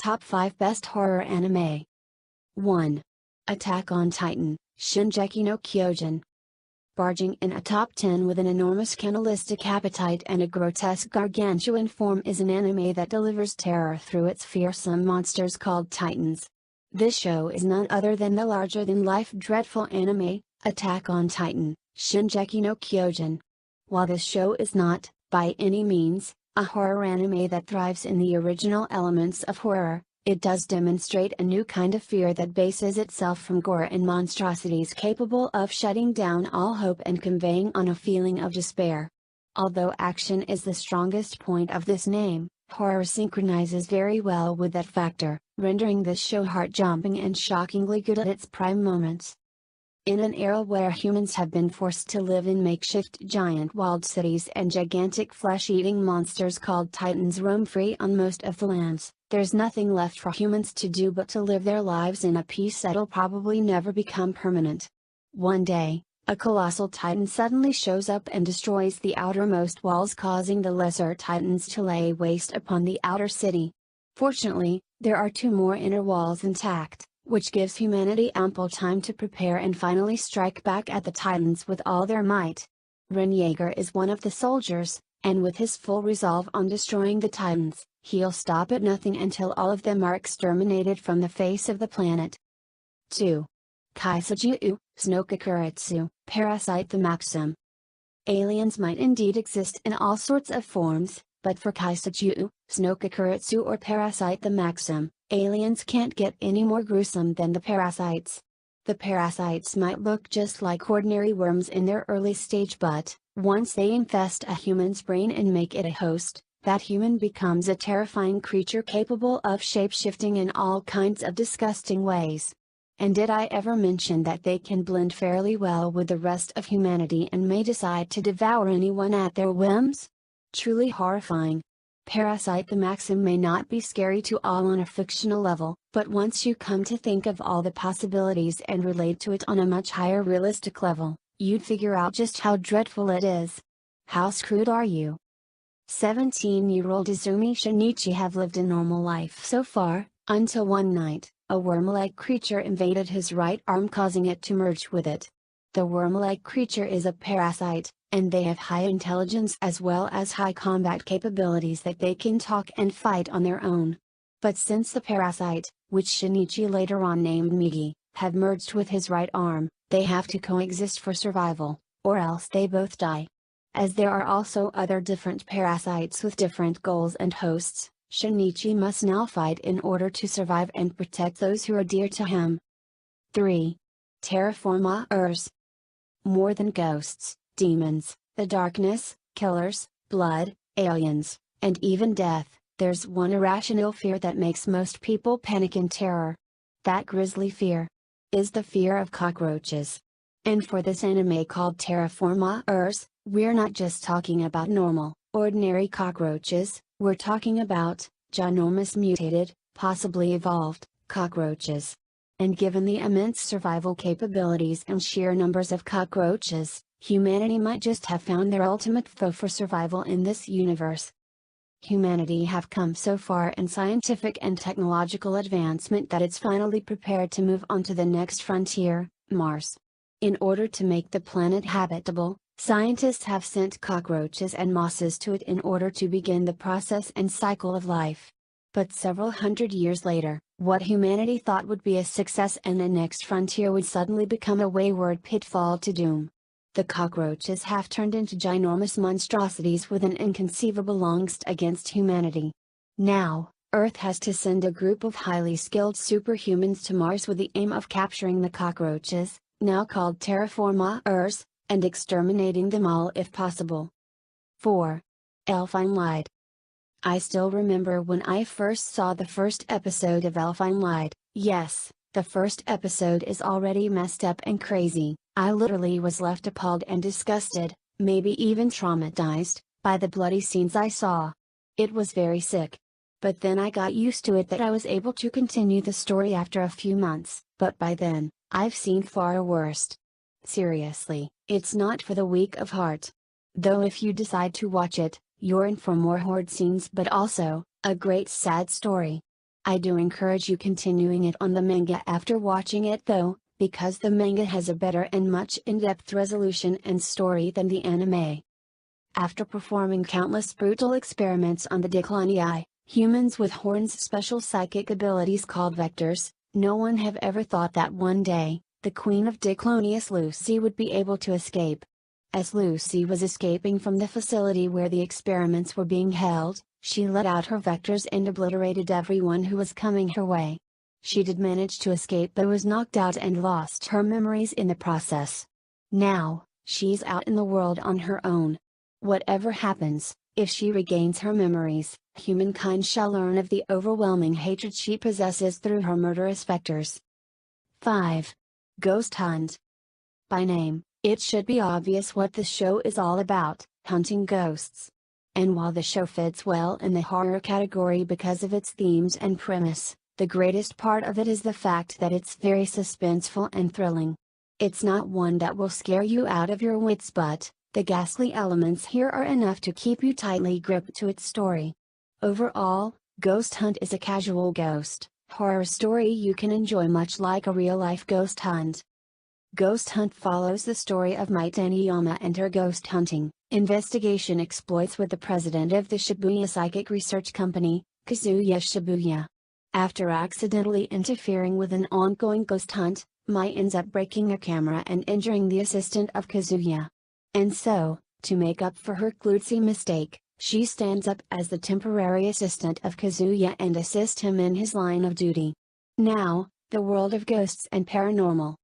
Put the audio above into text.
Top 5 Best Horror Anime. 1. Attack on Titan, Shingeki no Kyojin. Barging in a top 10 with an enormous cannibalistic appetite and a grotesque gargantuan form is an anime that delivers terror through its fearsome monsters called Titans. This show is none other than the larger-than-life dreadful anime, Attack on Titan, Shingeki no Kyojin. While this show is not, by any means, a horror anime that thrives in the original elements of horror, it does demonstrate a new kind of fear that bases itself from gore and monstrosities capable of shutting down all hope and conveying on a feeling of despair. Although action is the strongest point of this name, horror synchronizes very well with that factor, rendering this show heart-jumping and shockingly good at its prime moments. In an era where humans have been forced to live in makeshift giant walled cities and gigantic flesh-eating monsters called Titans roam free on most of the lands, there's nothing left for humans to do but to live their lives in a peace that'll probably never become permanent. One day, a colossal Titan suddenly shows up and destroys the outermost walls, causing the lesser Titans to lay waste upon the outer city. Fortunately, there are 2 more inner walls intact, which gives humanity ample time to prepare and finally strike back at the Titans with all their might. Ren Yeager is one of the soldiers, and with his full resolve on destroying the Titans, he'll stop at nothing until all of them are exterminated from the face of the planet. 2. Kaisuju, Snokakuretsu, Parasite the Maxim. Aliens might indeed exist in all sorts of forms, but for Kaisuju, Snokakuretsu or Parasite the Maxim, aliens can't get any more gruesome than the parasites. The parasites might look just like ordinary worms in their early stage, but, once they infest a human's brain and make it a host, that human becomes a terrifying creature capable of shape-shifting in all kinds of disgusting ways. And did I ever mention that they can blend fairly well with the rest of humanity and may decide to devour anyone at their whims? Truly horrifying. Parasite the Maxim may not be scary to all on a fictional level, but once you come to think of all the possibilities and relate to it on a much higher realistic level, you'd figure out just how dreadful it is. How screwed are you? 17-year-old Izumi Shinichi have lived a normal life so far, until one night, a worm-like creature invaded his right arm, causing it to merge with it. The worm-like creature is a parasite, and they have high intelligence as well as high combat capabilities that they can talk and fight on their own. But since the parasite, which Shinichi later on named Migi, have merged with his right arm, they have to coexist for survival, or else they both die. As there are also other different parasites with different goals and hosts, Shinichi must now fight in order to survive and protect those who are dear to him. 3. Terraformers. More than ghosts, demons, the darkness, killers, blood, aliens, and even death, there's one irrational fear that makes most people panic in terror. That grisly fear is the fear of cockroaches. And for this anime called Terraformers, we're not just talking about normal, ordinary cockroaches, we're talking about ginormous mutated, possibly evolved, cockroaches. And given the immense survival capabilities and sheer numbers of cockroaches, humanity might just have found their ultimate foe for survival in this universe. Humanity have come so far in scientific and technological advancement that it's finally prepared to move on to the next frontier, Mars. In order to make the planet habitable, scientists have sent cockroaches and mosses to it in order to begin the process and cycle of life. But several hundred years later, what humanity thought would be a success and the next frontier would suddenly become a wayward pitfall to doom. The cockroaches have turned into ginormous monstrosities with an inconceivable angst against humanity. Now, Earth has to send a group of highly skilled superhumans to Mars with the aim of capturing the cockroaches, now called terraformers, and exterminating them all if possible. 4. Elfine Lied. I still remember when I first saw the first episode of Elfine Lied. Yes, the first episode is already messed up and crazy. I literally was left appalled and disgusted, maybe even traumatized, by the bloody scenes I saw. It was very sick. But then I got used to it that I was able to continue the story after a few months, but by then, I've seen far worse. Seriously, it's not for the weak of heart. Though if you decide to watch it, you're in for more horde scenes but also, a great sad story. I do encourage you continuing it on the manga after watching it though, because the manga has a better and much in-depth resolution and story than the anime. After performing countless brutal experiments on the Declonii, humans with horns' special psychic abilities called vectors, no one have ever thought that one day, the queen of Declonius Lucy would be able to escape. As Lucy was escaping from the facility where the experiments were being held, she let out her vectors and obliterated everyone who was coming her way. She did manage to escape but was knocked out and lost her memories in the process. Now, she's out in the world on her own. Whatever happens, if she regains her memories, humankind shall learn of the overwhelming hatred she possesses through her murderous vectors. 5. Ghost Hunt. By name, it should be obvious what the show is all about, hunting ghosts. And while the show fits well in the horror category because of its themes and premise, the greatest part of it is the fact that it's very suspenseful and thrilling. It's not one that will scare you out of your wits, but the ghastly elements here are enough to keep you tightly gripped to its story. Overall, Ghost Hunt is a casual ghost horror story you can enjoy much like a real-life ghost hunt. Ghost Hunt follows the story of Mai Taniyama and her ghost hunting investigation exploits with the president of the Shibuya Psychic Research Company, Kazuya Shibuya. After accidentally interfering with an ongoing ghost hunt, Mai ends up breaking a camera and injuring the assistant of Kazuya. And so, to make up for her klutzy mistake, she stands up as the temporary assistant of Kazuya and assists him in his line of duty. Now, the world of ghosts and paranormal,